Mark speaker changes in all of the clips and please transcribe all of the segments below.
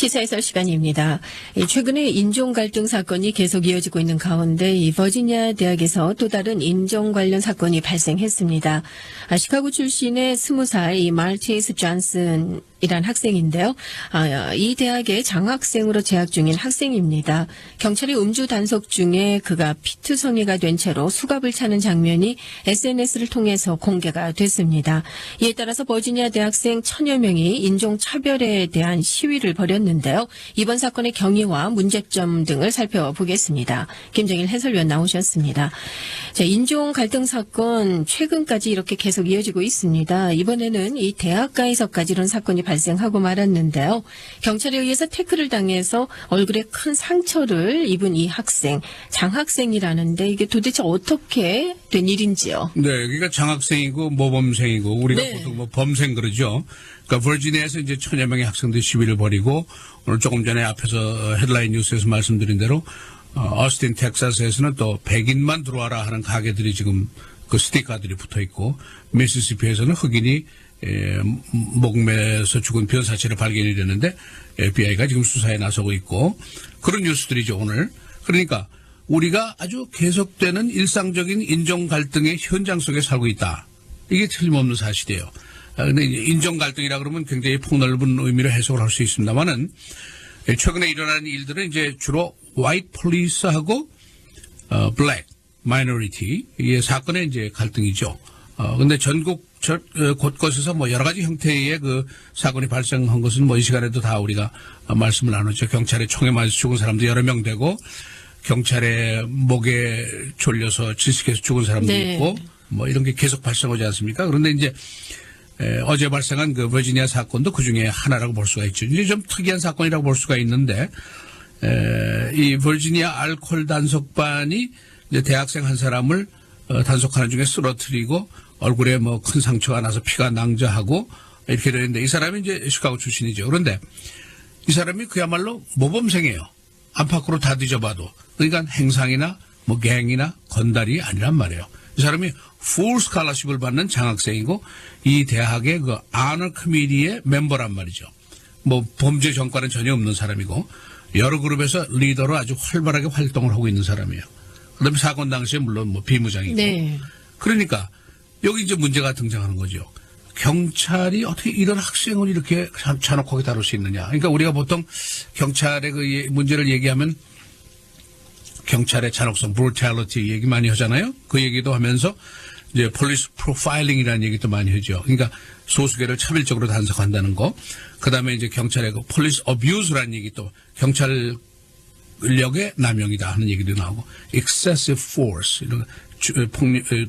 Speaker 1: 시사해설 시간입니다. 최근에 인종 갈등 사건이 계속 이어지고 있는 가운데 이 버지니아 대학에서 또 다른 인종 관련 사건이 발생했습니다. 시카고 출신의 20살 이 말티스 존슨이란 학생인데요. 이 대학의 장학생으로 재학 중인 학생입니다. 경찰이 음주 단속 중에 그가 피투성이가 된 채로 수갑을 차는 장면이 SNS를 통해서 공개가 됐습니다. 이에 따라서 버지니아 대학생 1000여 명이 인종 차별에 대한 시위를 벌였는데요. 이번 사건의 경위와 문제점 등을 살펴보겠습니다. 김정일 해설위원 나오셨습니다. 자, 인종 갈등 사건 최근까지 이렇게 계속 이어지고 있습니다. 이번에는 이 대학가에서까지 이런 사건이 발생하고 말았는데요. 경찰에 의해서 태클을 당해서 얼굴에 큰 상처를 입은 이 학생, 장학생이라는데 이게 도대체 어떻게 된 일인지요?
Speaker 2: 네, 그러니까 장학생이고 모범생이고 우리가
Speaker 1: 네.
Speaker 2: 보통 뭐 범생 그러죠. 그러니까 버지니아에서 이제 1000여 명의 학생들이 시위를 벌이고 오늘 조금 전에 앞에서 헤드라인 뉴스에서 말씀드린 대로 어스틴 텍사스에서는 또 백인만 들어와라 하는 가게들이 지금 그 스티커들이 붙어 있고 미시시피에서는 흑인이 목매서 죽은 변사체를 발견이 됐는데 FBI가 지금 수사에 나서고 있고 그런 뉴스들이죠 오늘. 그러니까 우리가 아주 계속되는 일상적인 인종 갈등의 현장 속에 살고 있다. 이게 틀림없는 사실이에요. 근데 인종 갈등이라 그러면 굉장히 폭넓은 의미로 해석을 할 수 있습니다만은 최근에 일어나는 일들은 이제 주로 white police하고 black minority 이 사건의 이제 갈등이죠. 근데 전국 곳곳에서 뭐 여러 가지 형태의 그 사건이 발생한 것은 뭐 이 시간에도 다 우리가 말씀을 나눴죠. 경찰에 총에 맞아 죽은 사람도 여러 명 되고 경찰의 목에 졸려서 질식해서 죽은 사람도
Speaker 1: 네.
Speaker 2: 있고 뭐 이런 게 계속 발생하지 않습니까? 그런데 이제 어제 발생한 그 버지니아 사건도 그 중에 하나라고 볼 수가 있죠. 이제 좀 특이한 사건이라고 볼 수가 있는데 이 버지니아 알코올 단속반이 이제 대학생 한 사람을 단속하는 중에 쓰러뜨리고 얼굴에 뭐 큰 상처가 나서 피가 낭자하고 이렇게 되는데 이 사람이 이제 시카고 출신이죠. 그런데 이 사람이 그야말로 모범생이에요. 안팎으로 다 뒤져봐도. 그러니까 행상이나 뭐 갱이나 건달이 아니란 말이에요. 이 사람이 풀 스칼러십을 받는 장학생이고 이 대학의 그 아너 커미티의 멤버란 말이죠. 뭐 범죄 전과는 전혀 없는 사람이고 여러 그룹에서 리더로 아주 활발하게 활동을 하고 있는 사람이에요. 그다음에 사건 당시에 물론 뭐 비무장이고.
Speaker 1: 네.
Speaker 2: 그러니까 여기 이제 문제가 등장하는 거죠. 경찰이 어떻게 이런 학생을 이렇게 잔혹하게 다룰 수 있느냐. 그러니까 우리가 보통 경찰의 그 문제를 얘기하면 경찰의 잔혹성, brutality 얘기 많이 하잖아요. 그 얘기도 하면서 이제 police profiling이라는 얘기도 많이 하죠. 그러니까 소수계를 차별적으로 단속한다는 거. 그다음에 이제 경찰의 그 police abuse라는 얘기 또 경찰력의 남용이다 하는 얘기도 나오고 excessive force 이런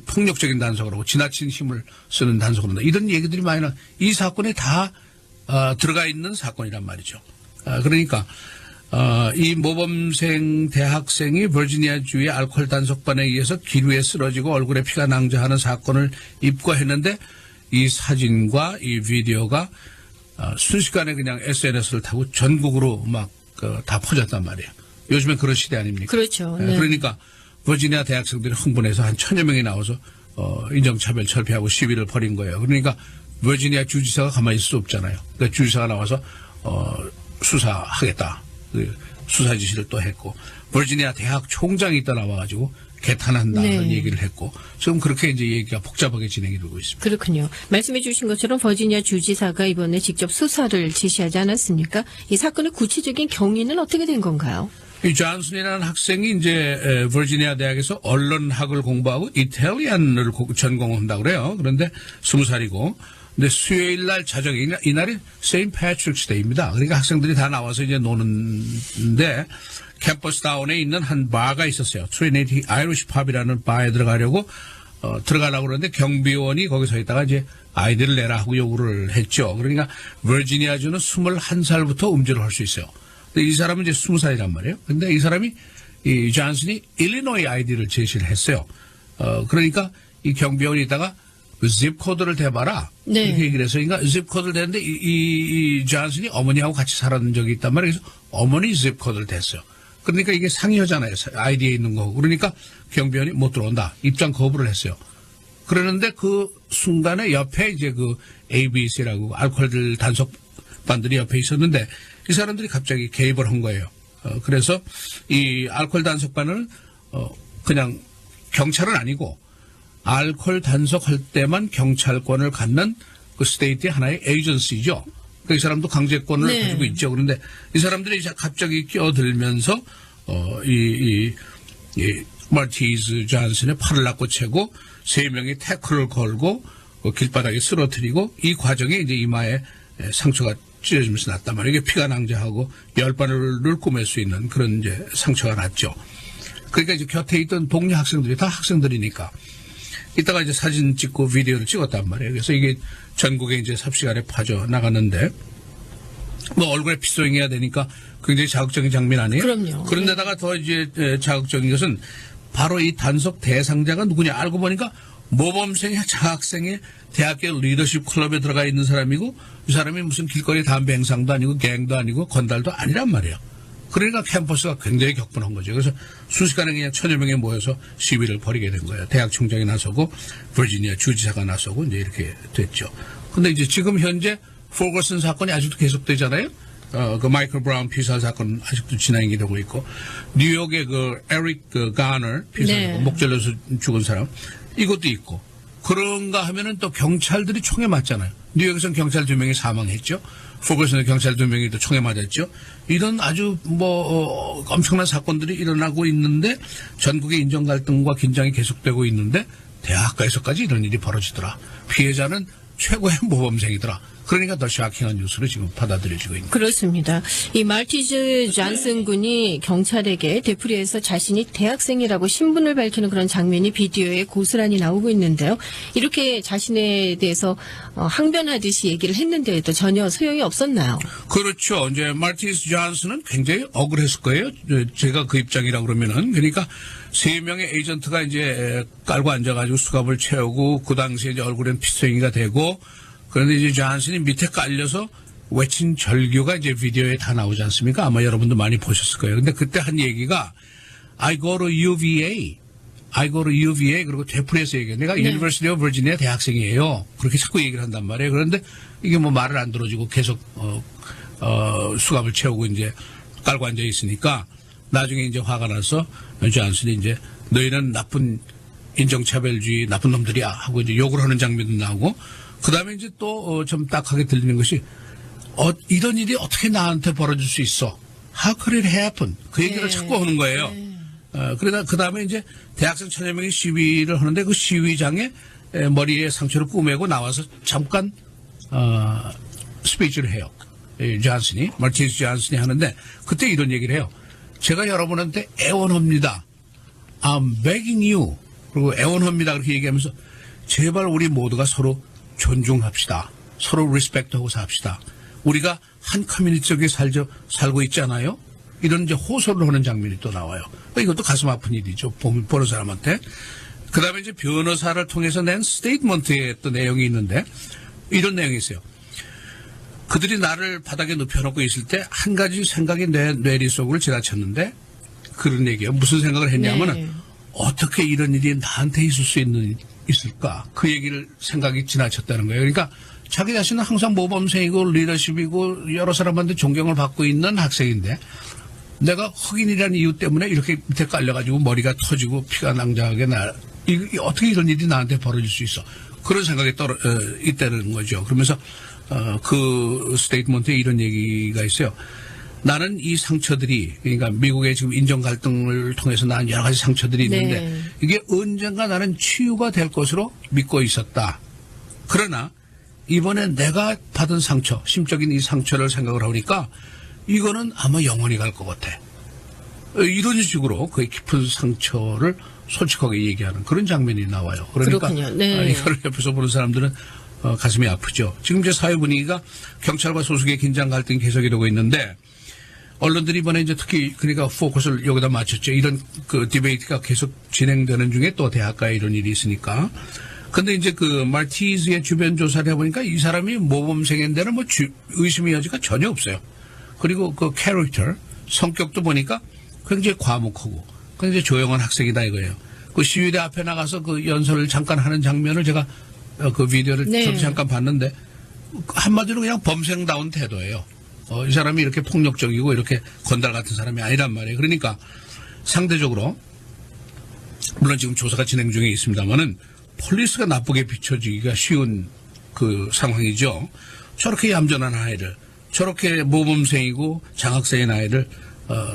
Speaker 2: 폭력적인 단속을 하고 지나친 힘을 쓰는 단속을 한다. 이런 얘기들이 많이 나. 이 사건에 다 들어가 있는 사건이란 말이죠. 그러니까 이 모범생 대학생이 버지니아주의 알코올 단속반에 의해서 기류에 쓰러지고 얼굴에 피가 낭자하는 사건을 입고했는데 이 사진과 이 비디오가 순식간에 그냥 SNS를 타고 전국으로 막 다 퍼졌단 말이에요. 요즘엔 그런 시대 아닙니까?
Speaker 1: 그렇죠. 네.
Speaker 2: 그러니까 버지니아 대학생들이 흥분해서 한 1000여 명이 나와서 인종차별 철폐하고 시위를 벌인 거예요. 그러니까 버지니아 주지사가 가만히 있을 수 없잖아요. 그러니까 주지사가 나와서 수사하겠다. 수사 지시를 또 했고 버지니아 대학 총장이 있다 나와가지고 개탄한다는
Speaker 1: 네.
Speaker 2: 얘기를 했고 지금 그렇게 이제 얘기가 복잡하게 진행이 되고 있습니다.
Speaker 1: 그렇군요. 말씀해 주신 것처럼 버지니아 주지사가 이번에 직접 수사를 지시하지 않았습니까? 이 사건의 구체적인 경위는 어떻게 된 건가요?
Speaker 2: 이 존슨이라는 학생이 이제 버지니아 대학에서 언론학을 공부하고 이탈리안을 전공한다고 그래요. 그런데 20살이고 근데 수요일 날 자정에 이날이 세인트 패트릭스 데이입니다. 그러니까 학생들이 다 나와서 이제 노는데 캠퍼스 다운에 있는 한 바가 있었어요. 트리니티 아이리시 팝이라는 바에 들어가려고 들어가려고 그러는데 경비원이 거기 서 있다가 이제 아이들을 내라 하고 요구를 했죠. 그러니까 버지니아주는 21살부터 음주를 할 수 있어요. 근데 이 사람은 이제 20살이란 말이에요. 근데 이 사람이 이 존슨이 일리노이 아이디를 제시를 했어요. 그러니까 이 경비원이 있다가 집 코드를 대봐라.
Speaker 1: 네.
Speaker 2: 이렇게 얘기를 해서 그러니까 집 코드를 대는데 이 존슨이 어머니하고 같이 살았던 적이 있단 말이에요. 그래서 어머니 집 코드를 댔어요. 그러니까 이게 상이하잖아요. 아이디에 있는 거고. 그러니까 경비원이 못 들어온다. 입장 거부를 했어요. 그러는데 그 순간에 옆에 이제 그 ABC라고 알코올 단속반들이 옆에 있었는데 이 사람들이 갑자기 개입을 한 거예요. 그래서 이 알코올 단속반을 그냥 경찰은 아니고 알코올 단속할 때만 경찰권을 갖는 그 스테이트의 하나의 에이전시죠. 그 이 사람도 강제권을
Speaker 1: 네.
Speaker 2: 가지고 있죠. 그런데 이 사람들이 갑자기 끼어들면서 이 마티즈 존슨의 팔을 낚고 채고 3명이 태클을 걸고 길바닥에 쓰러뜨리고 이 과정에 이제 이마에 상처가 찢어지면서 났단 말이에요. 이게 피가 낭자하고 열바늘을 꼬맬 수 있는 그런 이제 상처가 났죠. 그러니까 이제 곁에 있던 동료 학생들이 다 학생들이니까 이따가 이제 사진 찍고 비디오를 찍었단 말이에요. 그래서 이게 전국에 이제 삽시간에 파져 나갔는데 뭐 얼굴에 피 쏘잉해야 되니까 굉장히 자극적인 장면 아니에요?
Speaker 1: 그럼요.
Speaker 2: 그런데다가 더 이제 자극적인 것은 바로 이 단속 대상자가 누구냐 알고 보니까 모범생의 자학생의 대학교 리더십 클럽에 들어가 있는 사람이고 이 사람이 무슨 길거리 담배 행상도 아니고 갱도 아니고 건달도 아니란 말이에요. 그러니까 캠퍼스가 굉장히 격분한 거죠. 그래서 순식간에 그냥 1000여 명이 모여서 시위를 벌이게 된 거예요. 대학 총장이 나서고 버지니아 주지사가 나서고 이제 이렇게 됐죠. 근데 이제 지금 현재 포거슨 사건이 아직도 계속되잖아요. 그 마이클 브라운 피살 사건 아직도 진행이 되고 있고 뉴욕의 그 에릭 그 가너 피살
Speaker 1: 네.
Speaker 2: 사건 목 잘려서 죽은 사람 이것도 있고 그런가 하면은 또 경찰들이 총에 맞잖아요. 뉴욕에서는 경찰 2명이 사망했죠. 포거슨의 경찰 2명이 또 총에 맞았죠. 이런 아주 엄청난 사건들이 일어나고 있는데 전국의 인정 갈등과 긴장이 계속되고 있는데 대학가에서까지 이런 일이 벌어지더라. 피해자는 최고의 모범생이더라. 그러니까 더 샤킹한 뉴스로 지금 받아들여지고 있는 거죠.
Speaker 1: 그렇습니다. 이 마티즈 존슨 군이 경찰에게 되풀이해서 자신이 대학생이라고 신분을 밝히는 그런 장면이 비디오에 고스란히 나오고 있는데요. 이렇게 자신에 대해서 항변하듯이 얘기를 했는데도 전혀 소용이 없었나요?
Speaker 2: 그렇죠. 이제 마티즈 존슨은 굉장히 억울했을 거예요. 제가 그 입장이라 그러면은 그러니까 3명의 에이전트가 이제 깔고 앉아가지고 수갑을 채우고 그 당시에 이제 얼굴엔 피스윙이가 되고 그런데 이제 존슨이 밑에 깔려서 외친 절규가 이제 비디오에 다 나오지 않습니까? 아마 여러분도 많이 보셨을 거예요. 근데 그때 한 얘기가 I go to UVA, I go to UVA 그리고 되풀이해서 얘기해요. 내가 University of Virginia 대학생이에요. 그렇게 자꾸 얘기를 한단 말이에요. 그런데 이게 뭐 말을 안 들어주고 계속 수갑을 채우고 이제 깔고 앉아 있으니까 나중에 이제 화가 나서 존슨이 이제 너희는 나쁜 인종차별주의 나쁜 놈들이야 하고 이제 욕을 하는 장면도 나오고 그 다음에 이제 또 좀 딱하게 들리는 것이 이런 일이 어떻게 나한테 벌어질 수 있어? How could it happen? 그 얘기를 자꾸 하는 거예요. 그러다 그 다음에 이제 대학생 1000여 명이 시위를 하는데 그 시위장에 머리에 상처를 꾸매고 나와서 잠깐 스피치를 해요. 존슨이 마티즈 존슨이 하는데 그때 이런 얘기를 해요. 제가 여러분한테 애원합니다. I'm begging you. 그리고 애원합니다. 그렇게 얘기하면서 제발 우리 모두가 서로 존중합시다. 서로 리스펙트하고 삽시다. 우리가 한 커뮤니티 속에 살고 있잖아요. 이런 이제 호소를 하는 장면이 또 나와요. 이것도 가슴 아픈 일이죠. 보는 사람한테. 그 다음에 이제 변호사를 통해서 낸 스테이트먼트에 또 내용이 있는데 이런 내용이 있어요. 그들이 나를 바닥에 눕혀놓고 있을 때 한 가지 생각이 내 뇌리 속을 지나쳤는데 그런 얘기예요. 무슨 생각을 했냐면은
Speaker 1: 네.
Speaker 2: 어떻게 이런 일이 나한테 있을 수 있을까? 그 얘기를 생각이 지나쳤다는 거예요. 그러니까 자기 자신은 항상 모범생이고 리더십이고 여러 사람한테 존경을 받고 있는 학생인데 내가 흑인이라는 이유 때문에 이렇게 밑에 깔려가지고 머리가 터지고 피가 낭자하게 어떻게 이런 일이 나한테 벌어질 수 있어? 그런 생각이 있다는 거죠. 그러면서 그 스테이트먼트에 이런 얘기가 있어요. 나는 이 상처들이 그러니까 미국의 지금 인종 갈등을 통해서 난 여러 가지 상처들이 있는데
Speaker 1: 네.
Speaker 2: 이게 언젠가 나는 치유가 될 것으로 믿고 있었다. 그러나 이번에 내가 받은 상처, 심적인 이 상처를 생각을 하니까 이거는 아마 영원히 갈 것 같아. 이런 식으로 그 깊은 상처를 솔직하게 얘기하는 그런 장면이 나와요. 그러니까
Speaker 1: 그렇군요. 네.
Speaker 2: 이걸 옆에서 보는 사람들은 가슴이 아프죠. 지금 이제 사회 분위기가 경찰과 소속의 긴장 갈등이 계속이 되고 있는데 언론들이 이번에 이제 특히 그러니까 포커스를 여기다 맞췄죠. 이런 그 디베이트가 계속 진행되는 중에 또 대학가에 이런 일이 있으니까. 근데 이제 그 마티즈의 주변 조사를 해보니까 이 사람이 모범생인데는 뭐 의심의 여지가 전혀 없어요. 그리고 그 캐릭터, 성격도 보니까 굉장히 과묵하고 굉장히 조용한 학생이다 이거예요. 그 시위대 앞에 나가서 그 연설을 잠깐 하는 장면을 제가 그 비디오를
Speaker 1: 네.
Speaker 2: 저도 잠깐 봤는데 한마디로 그냥 범생다운 태도예요. 이 사람이 이렇게 폭력적이고 이렇게 건달 같은 사람이 아니란 말이에요. 그러니까 상대적으로 물론 지금 조사가 진행 중에 있습니다만은 폴리스가 나쁘게 비춰지기가 쉬운 그 상황이죠. 저렇게 얌전한 아이를 저렇게 모범생이고 장학생인 아이를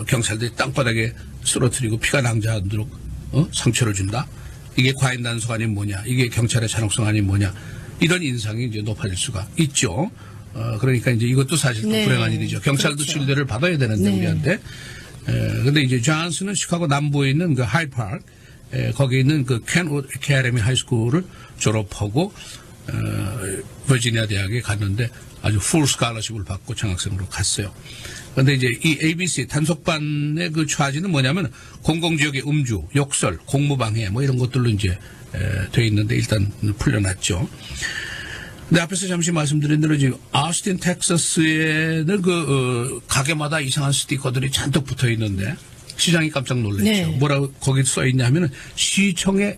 Speaker 2: 경찰들이 땅바닥에 쓰러뜨리고 피가 낭자하도록 상처를 준다. 이게 과잉 단속 아닌 뭐냐. 이게 경찰의 잔혹성 아닌 뭐냐. 이런 인상이 이제 높아질 수가 있죠. 그러니까 이제 이것도 사실 또
Speaker 1: 네.
Speaker 2: 불행한 일이죠. 경찰도
Speaker 1: 그렇죠.
Speaker 2: 신뢰를 받아야 되는데
Speaker 1: 네.
Speaker 2: 우리한테. 근데 이제 존슨은 시카고 남부에 있는 그 하이파크 거기에 있는 그 켄우드 애카데미 하이스쿨을 졸업하고 버지니아 대학에 갔는데 아주 풀 스칼러십을 받고 장학생으로 갔어요. 그런데 이제 이 ABC 단속반의 그 처지는 뭐냐면 공공지역의 음주, 욕설, 공무방해 뭐 이런 것들로 이제 돼 있는데 일단 풀려났죠. 근데 앞에서 잠시 말씀드린 대로 지금 아우스틴 텍사스에는 그 가게마다 이상한 스티커들이 잔뜩 붙어 있는데 시장이 깜짝 놀랐죠.
Speaker 1: 네.
Speaker 2: 뭐라고 거기 써 있냐면은 시청에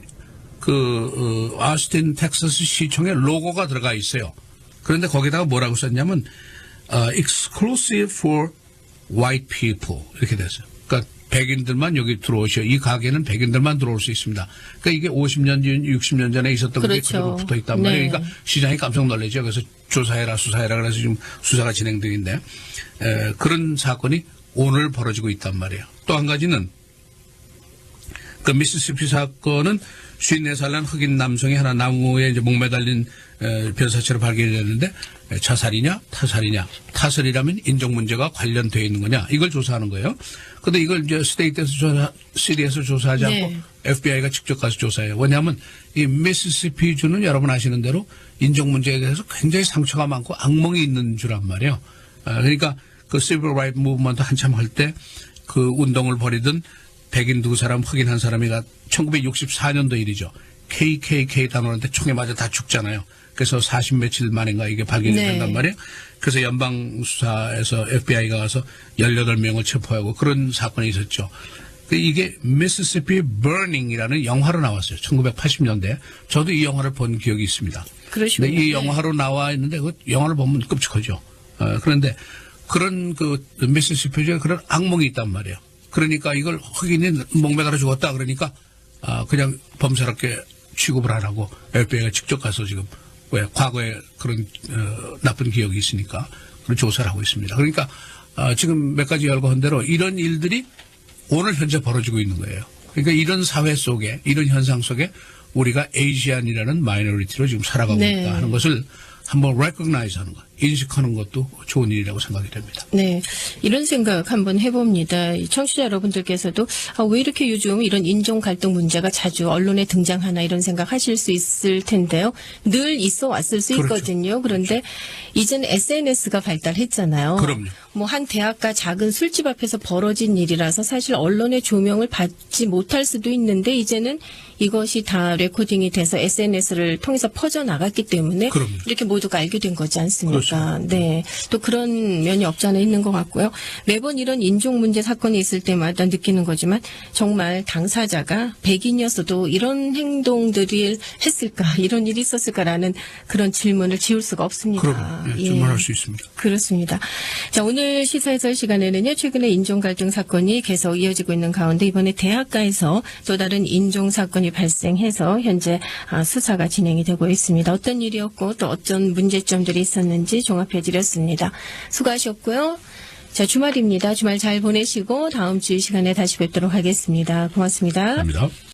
Speaker 2: 그 아우스틴 텍사스 시청에 로고가 들어가 있어요. 그런데 거기다가 뭐라고 썼냐면 exclusive for white people 이렇게 됐어요. 그러니까 백인들만 여기 들어오셔. 이 가게는 백인들만 들어올 수 있습니다. 그러니까 이게 50년 전, 60년 전에 있었던 게
Speaker 1: 그렇죠.
Speaker 2: 그대로 붙어 있단 말이에요.
Speaker 1: 네.
Speaker 2: 그러니까 시장이 깜짝 놀라죠. 그래서 조사해라, 수사해라. 그래서 지금 수사가 진행 중인데 그런 사건이 오늘 벌어지고 있단 말이에요. 또 한 가지는 그 미시시피 사건은 54살 난 흑인 남성이 하나 나무에 이제 목매달린 변사체로 발견이 됐는데 자살이냐 타살이냐 타살이라면 인종 문제가 관련되어 있는 거냐 이걸 조사하는 거예요. 근데 이걸 이제 시리에서 조사하지 않고
Speaker 1: 네.
Speaker 2: FBI가 직접 가서 조사해요. 왜냐하면 이 미시시피주는 여러분 아시는 대로 인종 문제에 대해서 굉장히 상처가 많고 악몽이 있는 주란 말이에요. 그러니까 그 시빌 라이트 무브먼트 한참 할 때 그 운동을 벌이던 백인 두 사람, 흑인 한 사람이가 1964년도 일이죠. KKK 단원한테 총에 맞아 다 죽잖아요. 그래서 40 며칠 만인가 이게 발견이
Speaker 1: 네.
Speaker 2: 된단 말이에요. 그래서 연방수사에서 FBI가 가서 18명을 체포하고 그런 사건이 있었죠. 이게 미시시피 버닝이라는 영화로 나왔어요. 1980년대. 저도 이 영화를 본 기억이 있습니다.
Speaker 1: 그러시군요.
Speaker 2: 근데 이
Speaker 1: 네.
Speaker 2: 영화로 나와 있는데 그 영화를 보면 끔찍하죠. 그런데 그런 그 미시시피주에 그런 악몽이 있단 말이에요. 그러니까 이걸 흑인이 목매달아 죽었다 그러니까 그냥 범사롭게 취급을 안 하고 FBI가 직접 가서 지금 왜 과거에 그런 나쁜 기억이 있으니까 그런 조사를 하고 있습니다. 그러니까 지금 몇 가지 열거한 대로 이런 일들이 오늘 현재 벌어지고 있는 거예요. 그러니까 이런 사회 속에 이런 현상 속에 우리가 에이시안이라는 마이너리티로 지금 살아가고
Speaker 1: 네.
Speaker 2: 있다 하는 것을 한번 recognize 하는 것, 인식하는 것도 좋은 일이라고 생각이 됩니다.
Speaker 1: 네, 이런 생각 한번 해봅니다. 이 청취자 여러분들께서도 왜 이렇게 요즘 이런 인종 갈등 문제가 자주 언론에 등장하나 이런 생각 하실 수 있을 텐데요. 늘 있어 왔을 수
Speaker 2: 그렇죠.
Speaker 1: 있거든요. 그런데 이제는 SNS가 발달했잖아요.
Speaker 2: 그럼요.
Speaker 1: 뭐 한 대학가 작은 술집 앞에서 벌어진 일이라서 사실 언론의 조명을 받지 못할 수도 있는데 이제는 이것이 다 레코딩이 돼서 SNS를 통해서 퍼져나갔기 때문에
Speaker 2: 그럼요.
Speaker 1: 이렇게 모두가 알게 된 거지 않습니까?
Speaker 2: 그렇죠.
Speaker 1: 네. 또 그런 면이 없지 않아 있는 것 같고요. 매번 이런 인종 문제 사건이 있을 때마다 느끼는 거지만 정말 당사자가 백인이었어도 이런 행동들을 했을까, 이런 일이 있었을까라는 그런 질문을 지울 수가 없습니다.
Speaker 2: 그럼 예, 질문할 수 있습니다.
Speaker 1: 그렇습니다. 자, 오늘 시사해설 시간에는요, 최근에 인종 갈등 사건이 계속 이어지고 있는 가운데 이번에 대학가에서 또 다른 인종 사건이 발생해서 현재 수사가 진행이 되고 있습니다. 어떤 일이었고 또 어떤 문제점들이 있었는지 종합해드렸습니다. 수고하셨고요. 자, 주말입니다. 주말 잘 보내시고 다음 주 이 시간에 다시 뵙도록 하겠습니다. 고맙습니다.
Speaker 2: 감사합니다.